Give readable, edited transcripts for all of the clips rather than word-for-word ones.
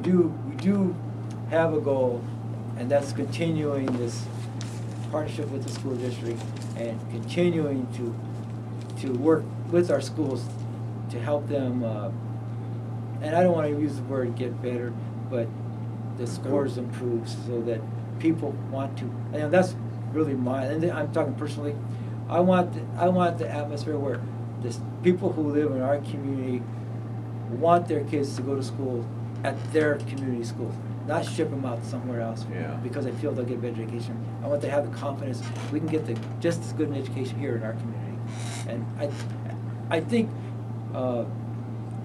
do have a goal, and that's continuing this partnership with the school district and continuing to work with our schools to help them, and I don't want to use the word get better, but the scores improve so that people want to, and that's really and I'm talking personally, I want the atmosphere where the people who live in our community want their kids to go to school at their community schools, not ship them out somewhere else because they feel they'll get a better education. I want them to have the confidence we can get just as good an education here in our community. And I think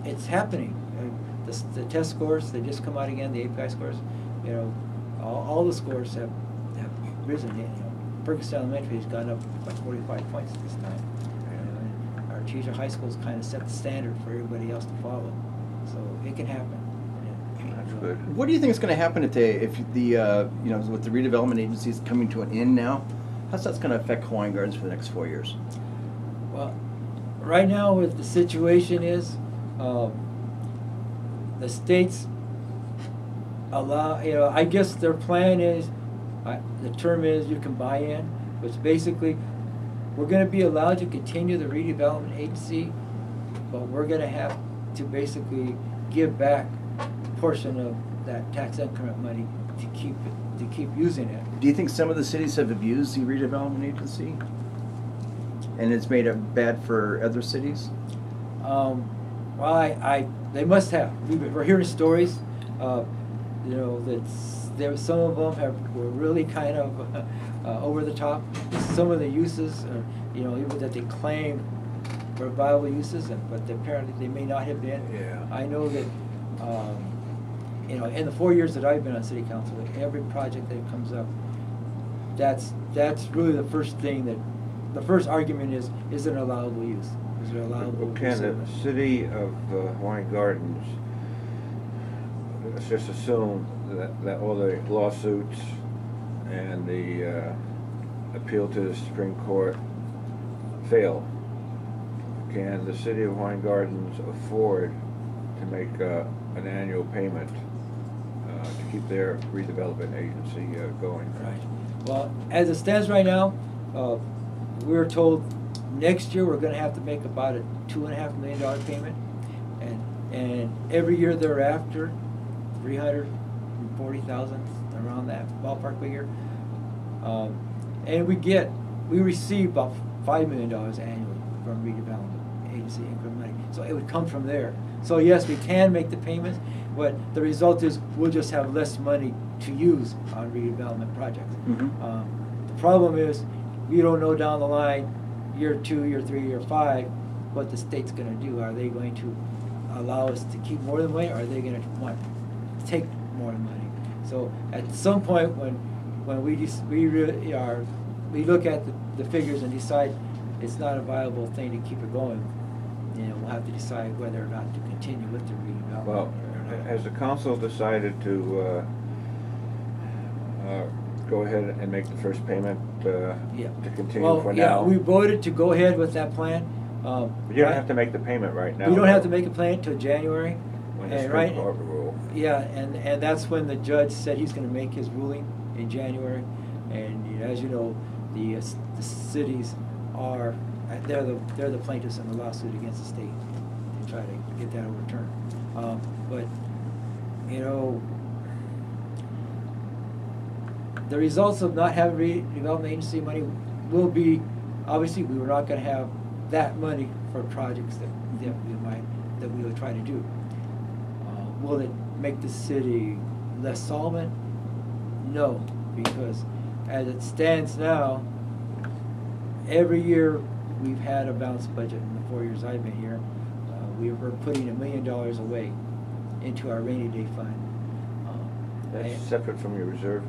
it's happening. The test scores, they just come out again, the API scores, you know, all the scores have risen. You know, Ferguson Elementary has gone up by 45 points this time. And our Cheetah High School's kind of set the standard for everybody else to follow. So it can happen. That's good. What do you think is going to happen if the you know, with the redevelopment agencies coming to an end now? How's that's going to affect Hawaiian Gardens for the next 4 years? Well, right now, what the situation is, the states allow, you know, I guess their plan is, the term is you can buy in, which basically we're going to be allowed to continue the redevelopment agency, but we're going to have to basically give back a portion of that tax increment money to keep using it. Do you think some of the cities have abused the redevelopment agency, and it's made it bad for other cities? Well, they must have. We're hearing stories, you know, that some of them were really kind of over the top. Some of the uses, you know, even that they claim were viable uses, but apparently they may not have been. Yeah. I know that, you know, in the 4 years that I've been on city council, every project that comes up, that's really the first thing the first argument is it an allowable use? Is it allowable? Well, can the city of Hawaiian Gardens, let's just assume that all the lawsuits and the appeal to the Supreme Court fail, can the city of Hawaiian Gardens afford to make an annual payment to keep their redevelopment agency going? Right. Well, as it stands right now, we're told next year we're going to have to make about a $2.5 million payment, and every year thereafter, 340,000, around that ballpark figure. And we receive about $5 million annually from redevelopment agency income money. So it would come from there. So yes, we can make the payments, but the result is we'll just have less money to use on redevelopment projects. Mm-hmm. The problem is we don't know down the line, year 2, year 3, year 5, what the state's going to do. Are they going to allow us to keep more than money, or are they going to want to take more than money? So at some point when we look at the figures and decide it's not a viable thing to keep it going, you know, we'll have to decide whether or not to continue with the redevelopment. Well, has the council decided to go ahead and make the first payment to continue for now? Yeah, we voted to go ahead with that plan. But you don't have to make the payment right now. We don't have to make a plan until January. When the Supreme Court rule. Yeah, and that's when the judge said he's going to make his ruling in January. And you know, as you know, the cities are they're the plaintiffs in the lawsuit against the state to try to get that overturned. But you know, the results of not having redevelopment agency money will be, obviously we were not going to have that money for projects that we would try to do. Will it make the city less solvent? No, because as it stands now, every year we've had a balanced budget. In the 4 years I've been here, we were putting $1 million away into our rainy day fund. That's separate from your reserve?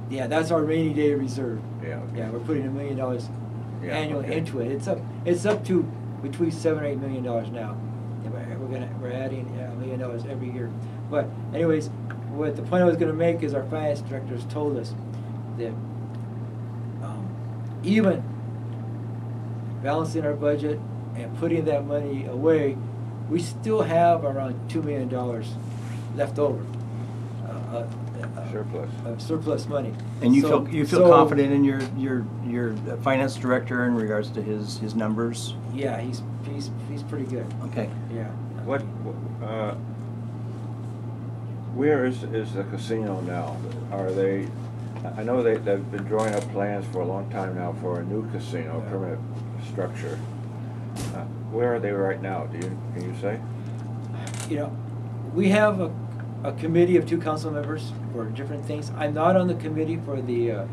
Yeah, that's our rainy day reserve. Yeah. Okay. Yeah, we're putting $1 million annually into it. It's up to between $7 or $8 million now. We're adding $1 million every year. But anyways, what the point I was going to make is our finance directors told us that even balancing our budget and putting that money away, we still have around $2 million left over. Surplus. Surplus money. And you So- feel so- confident in your finance director in regards to his numbers? Yeah, he's pretty good. Okay. Yeah. What, where is the casino now? Are they, I know they've been drawing up plans for a long time now for a new casino, Yeah. permanent structure. Where are they right now? Can you say? You know, we have a committee of 2 council members for different things. I'm not on the committee for the,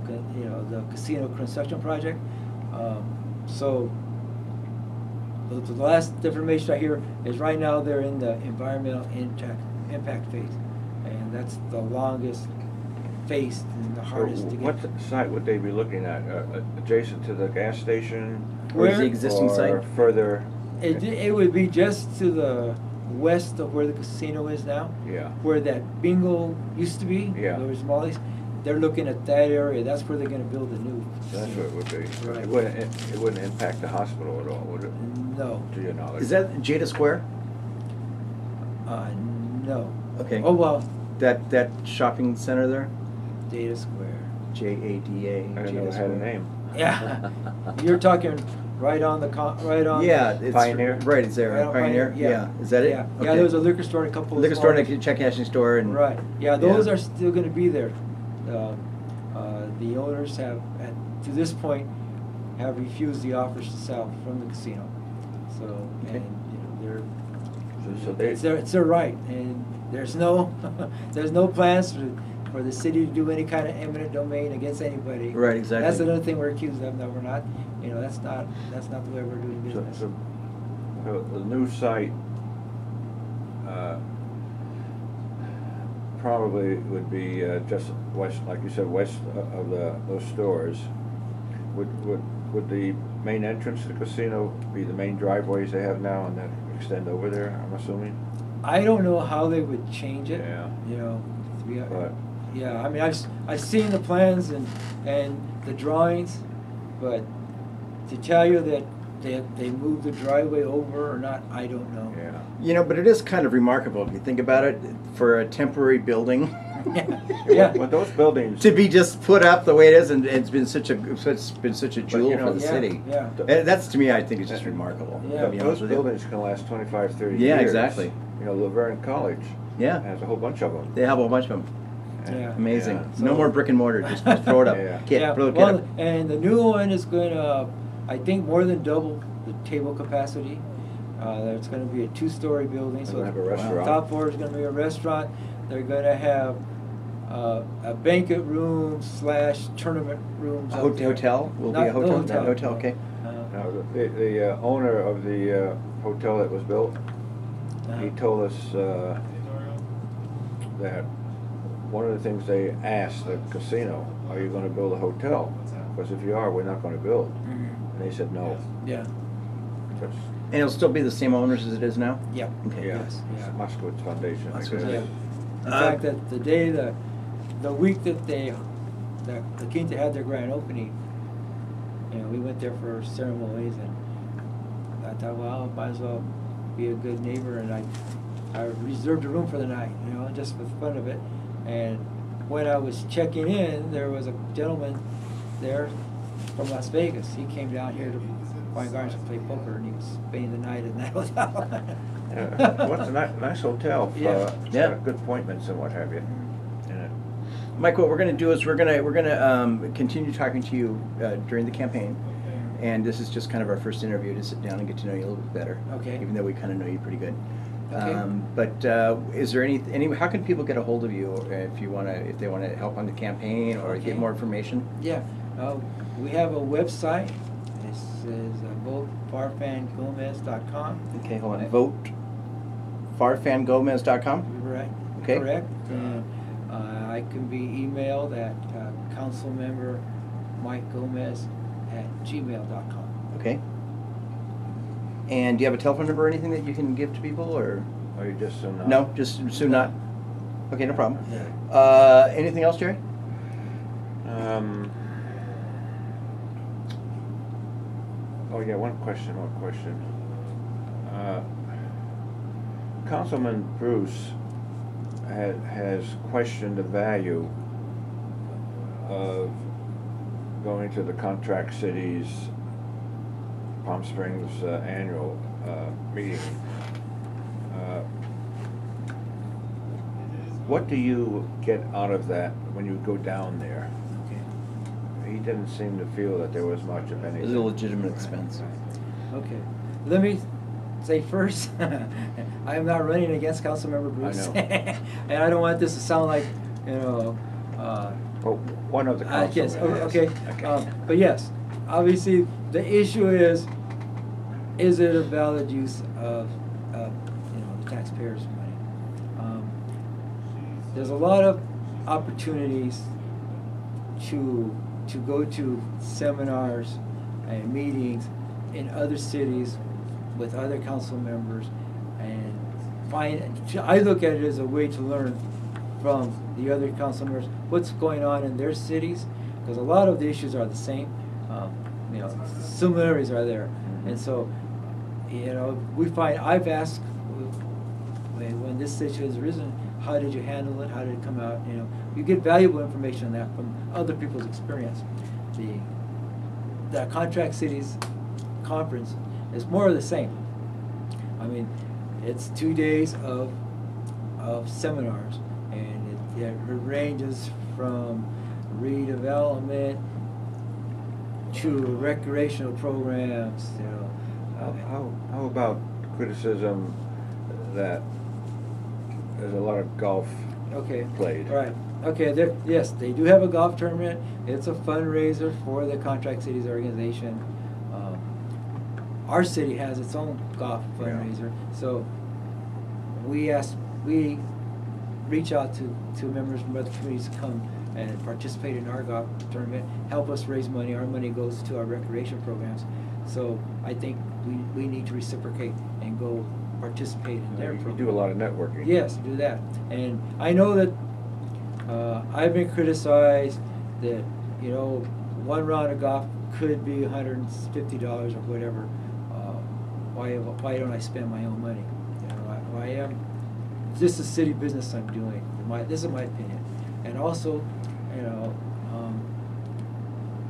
the casino construction project. So the last information I hear is right now they're in the environmental impact phase, and that's the longest phase and the hardest to get. What site would they be looking at? Adjacent to the gas station? Where's the Where- existing Or site? further? It would be just to the west of where the casino is now. Yeah. Where that bingo used to be. Yeah. There was Molly's. They're looking at that area. That's where they're gonna build the new That's casino. what it would be. Right. It wouldn't impact the hospital at all, would it? No. To your knowledge? Is that Jada Square? No. Okay. Oh, well, That shopping center there? Data Square. JADA. I didn't know it had a name. Yeah. You're talking right on the, right on. Yeah, it's Pioneer? Right, it's there. Right on Pioneer. Yeah. Is that it? Yeah. Okay. Yeah, there was a liquor store and a couple of. liquor store small- and a check cashing store and Right, yeah, those Yeah. are still gonna be there. The owners have, to this point, have refused the offers to sell from the casino. So, Okay. and, they're, So they, it's their right, and there's no, there's no plans for the city to do any kind of eminent domain against anybody. Right, exactly. That's another thing we're accused of, no, we're not, that's not the way we're doing so, business. so the new site, probably would be just west, like you said, west of those stores. Would the main entrance to the casino be the main driveways they have now and then extend over there, I'm assuming? I don't know how they would change it. Yeah. To be, But- yeah, I mean, I've seen the plans and the drawings, but to tell you that they moved the driveway over or not, I don't know. Yeah. but it is kind of remarkable if you think about it for a temporary building Yeah. But those buildings. to be just put up the way it is, and it's been such a jewel you know, for the Yeah, city. yeah. And that's, to me, I think it's just remarkable. Yeah. to be honest Those with you. buildings can last 25, 30 Yeah, years. exactly. Laverne College Yeah, has a whole bunch of them. they have a whole bunch of them. Yeah. Amazing. Yeah. No So- more brick and mortar. Just throw it up. Yeah. Kit, Yeah, throw the kit well, up. and the new one is going to, I think, more than double the table capacity. It's going to be a 2-story building, They're so gonna have a the restaurant. top floor is going to be a restaurant. They're going to have a banquet room / tournament rooms. A up there. hotel will be Not a the hotel. hotel. Hotel, okay. Now, the owner of the hotel that was built, he told us that one of the things they asked the casino, are you going to build a hotel? Because if you are, we're not going to build. Mhm. And they said no. Yeah, That's, And it'll still be the same owners as it is now? yeah. Okay. yeah, Yes, yeah. Moskowitz Foundation, I Moskowitz, guess. Yeah. In fact, that the day, the week that the Quinta had their grand opening, we went there for ceremonies, and I thought, well, might as well be a good neighbor, and I reserved a room for the night, just for the fun of it. And when I was checking in, there was a gentleman there from Las Vegas. He came down here to Hawaiian Gardens to play poker, and he was spending the night in that hotel. Yeah. Well, it's a nice hotel. Yeah. It's Yeah. got good appointments and what have you in it. Mike, what we're going to do is we're gonna continue talking to you during the campaign, and this is just kind of our first interview to sit down and get to know you a little bit better. Okay. Even though we kind of know you pretty good. Okay. But is there any? How can people get a hold of you if they want to help on the campaign or Okay. get more information? Yeah, we have a website. This is votefarfangomez.com. Okay, hold on. Vote farfangomez.com. Right. Okay. Correct. And I can be emailed at councilmember mikegomez@gmail.com. Okay. And do you have a telephone number or anything that you can give to people, or Or you just no? Just soon not. Okay, no problem. Yeah. Anything else, Jerry? Oh yeah, one question. Councilman Bruce has questioned the value of going to the contract cities Palm Springs annual meeting. What do you get out of that when you go down there? Okay. He didn't seem to feel that there was much of anything. It was a legitimate expense. Okay, let me say first, I am not running against Councilmember Bruce. I know. And I don't want this to sound like, Well, one of the councilmen. yes, okay. Okay. But yes, obviously, the issue is it a valid use of the taxpayers' money? There's a lot of opportunities to go to seminars and meetings in other cities with other council members and I look at it as a way to learn from the other council members what's going on in their cities, because a lot of the issues are the same. Similarities are there. And so, we find, I've asked when this situation has arisen, how did you handle it? How did it come out? You get valuable information on that from other people's experience. The Contract Cities Conference is more of the same. I mean, it's 2 days of seminars, and it ranges from redevelopment to recreational programs. How about criticism that there's a lot of golf played? Right. Okay. Yes, they do have a golf tournament. It's a fundraiser for the Contract Cities organization. Our city has its own golf fundraiser, so we reach out to members from other communities to come and participate in our golf tournament, help us raise money. Our money goes to our recreation programs. So I think we need to reciprocate and go participate in their program. You do a lot of networking. Yes, do that. And I know that I've been criticized that, one round of golf could be $150 or whatever. Why don't I spend my own money? This is city business I'm doing. This is my opinion. And also,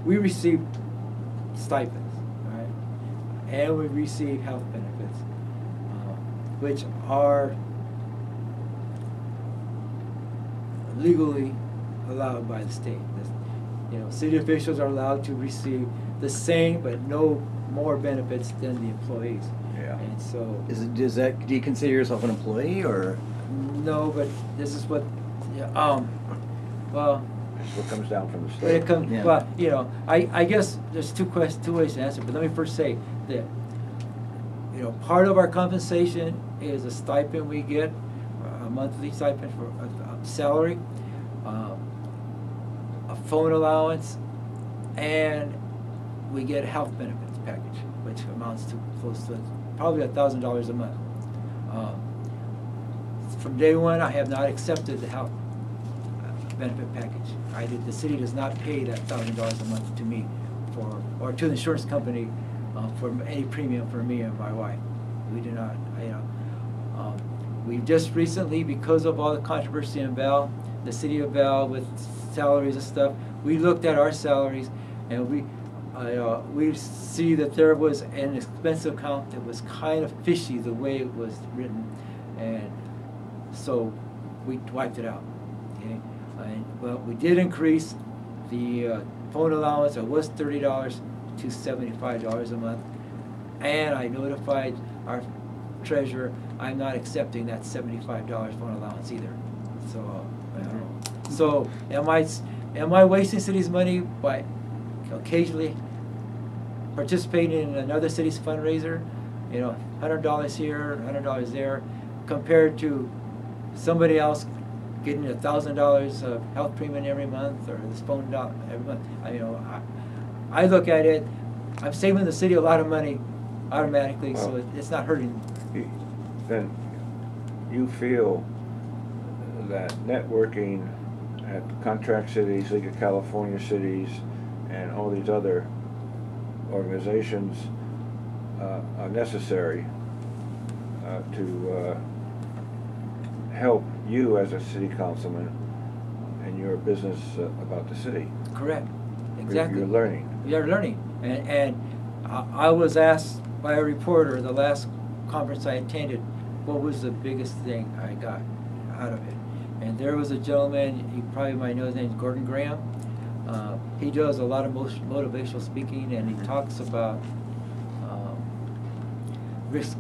we receive stipends, right? And we receive health benefits, which are legally allowed by the state. City officials are allowed to receive the same but no more benefits than the employees. Yeah. And so Do you consider yourself an employee or? no, but this is what well, That's what comes down from the when state. it comes, Yeah. well, I guess there's two ways to answer, but let me first say that, part of our compensation is a stipend we get, a monthly stipend for a salary, a phone allowance, and we get a health benefits package, which amounts to close to probably $1,000 a month. From day one, I have not accepted the health benefit package. The city does not pay that $1,000 a month to me or to the insurance company for any premium for me and my wife. We do not. We just recently, because of all the controversy in Val, the city of Val with salaries and stuff, we looked at our salaries and we see that there was an expense account that was kind of fishy the way it was written, and so we wiped it out. Okay. Well, we did increase the phone allowance. It was $30 to $75 a month, and I notified our treasurer I'm not accepting that $75 phone allowance either. So, am I wasting city's money by occasionally participating in another city's fundraiser? $100 here, $100 there, compared to somebody else getting $1,000 of health premium every month or this phone every month. I look at it, I'm saving the city a lot of money automatically, so it's not hurting. Then you feel that networking at Contract Cities, League of California Cities, and all these other organizations are necessary to help you as a city councilman and your business about the city. Correct, exactly. You're learning. You're learning, and I was asked by a reporter the last conference I attended, what was the biggest thing I got out of it? And there was a gentleman, you probably might know his name, Gordon Graham. He does a lot of motivational speaking, and he talks about risk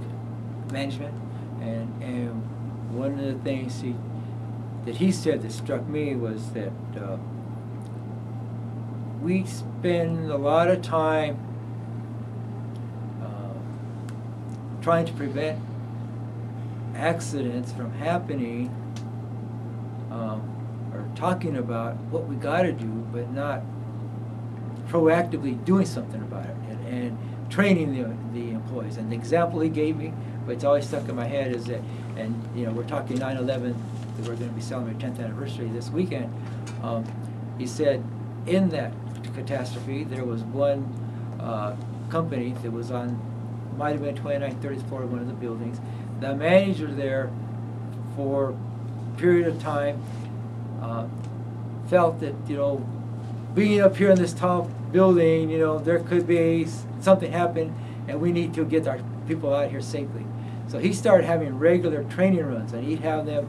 management. And one of the things that he said that struck me was that we spend a lot of time trying to prevent accidents from happening, or talking about what we got to do, but not proactively doing something about it, and training the employees. And the example he gave me, but it's always stuck in my head, is that, and we're talking 9/11, that we're going to be celebrating 10th anniversary this weekend. He said in that catastrophe there was one company that was on, might have been 29th, 30th floor of one of the buildings. The manager there, for a period of time, felt that, being up here in this tall building, there could be something happen, and we need to get our people out here safely. So he started having regular training runs, and he'd have them